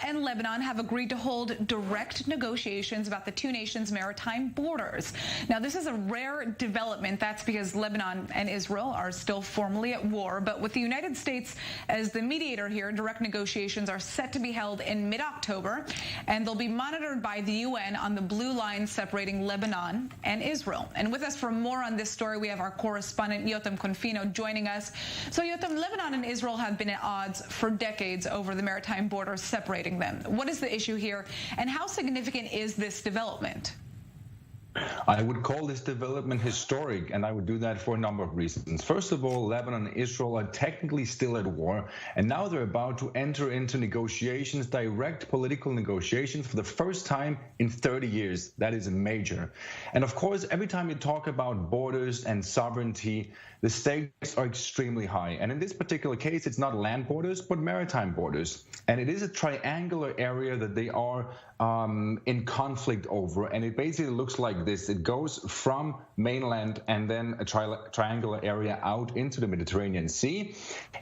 and Lebanon have agreed to hold direct negotiations about the two nations' maritime borders. Now, this is a rare development. That's because Lebanon and Israel are still formally at war. But with the United States as the mediator here, direct negotiations are set to be held in mid-October, and they'll be monitored by the UN on the blue line separating Lebanon and Israel. And with us for more on this story, we have our correspondent Yotam Confino joining us. So, Yotam, Lebanon and Israel have been at odds for decades over the maritime borders separating them. What is the issue here, and how significant is this development? I would call this development historic, and I would do that for a number of reasons. First of all, Lebanon and Israel are technically still at war, and now they're about to enter into negotiations, direct political negotiations, for the first time in 30 years. That is major. And of course, every time you talk about borders and sovereignty, the stakes are extremely high. And in this particular case, it's not land borders, but maritime borders. And it is a triangular area that they are in conflict over. And it basically looks like this. It goes from mainland and then a triangular area out into the Mediterranean Sea.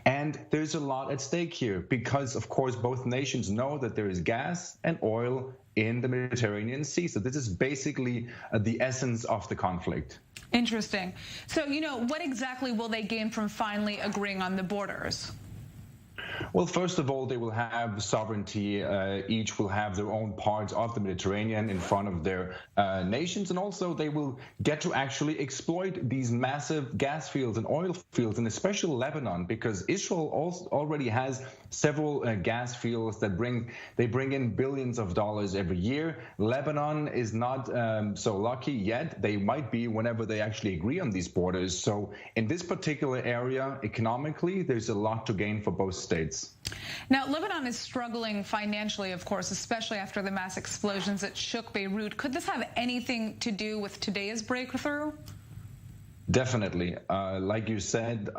And there's a lot at stake here because, of course, both nations know that there is gas and oil in the Mediterranean Sea. So this is basically the essence of the conflict. Interesting. So, what exactly will they gain from finally agreeing on the borders? Well, first of all, they will have sovereignty. Each will have their own parts of the Mediterranean in front of their nations. And also they will get to actually exploit these massive gas fields and oil fields, and especially Lebanon, because Israel also already has several gas fields that bring in billions of dollars every year. Lebanon is not so lucky yet. They might be whenever they actually agree on these borders. So in this particular area, economically, there's a lot to gain for both states. Now, Lebanon is struggling financially, of course, especially after the mass explosions that shook Beirut. Could this have anything to do with today's breakthrough? Definitely. Like you said,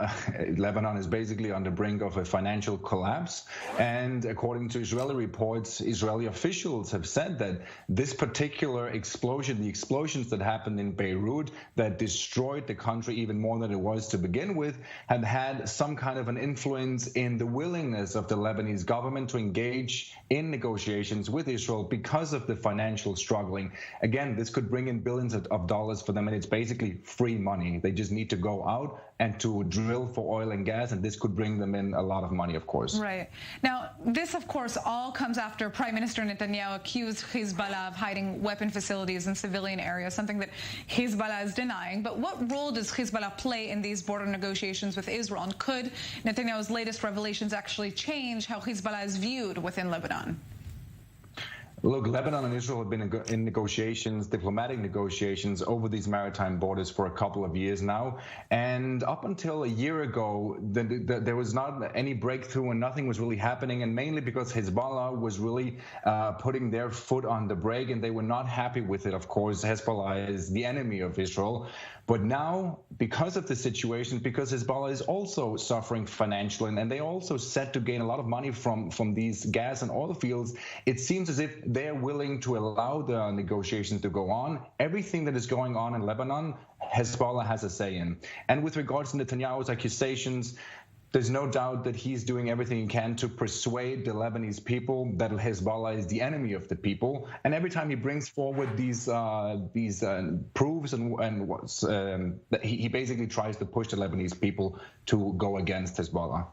Lebanon is basically on the brink of a financial collapse. And according to Israeli reports, Israeli officials have said that this particular explosion, the explosions that happened in Beirut that destroyed the country even more than it was to begin with, have had some kind of an influence in the willingness of the Lebanese government to engage in negotiations with Israel because of the financial struggling. Again, this could bring in billions of dollars for them, and it's basically free money. They just need to go out and to drill for oil and gas, and this could bring them in a lot of money, of course. Right. Now, this, of course, all comes after Prime Minister Netanyahu accused Hezbollah of hiding weapon facilities in civilian areas, something that Hezbollah is denying. But what role does Hezbollah play in these border negotiations with Israel? And could Netanyahu's latest revelations actually change how Hezbollah is viewed within Lebanon? Look, Lebanon and Israel have been in negotiations, diplomatic negotiations over these maritime borders for a couple of years now. And up until a year ago, there was not any breakthrough and nothing was really happening. And mainly because Hezbollah was really putting their foot on the brake, and they were not happy with it. Of course, Hezbollah is the enemy of Israel. But now, because of the situation, because Hezbollah is also suffering financially, and they also set to gain a lot of money from these gas and oil fields, it seems as if they're willing to allow the negotiations to go on. Everything that is going on in Lebanon, Hezbollah has a say in. And with regards to Netanyahu's accusations, there's no doubt that he's doing everything he can to persuade the Lebanese people that Hezbollah is the enemy of the people. And every time he brings forward these proofs and he basically tries to push the Lebanese people to go against Hezbollah.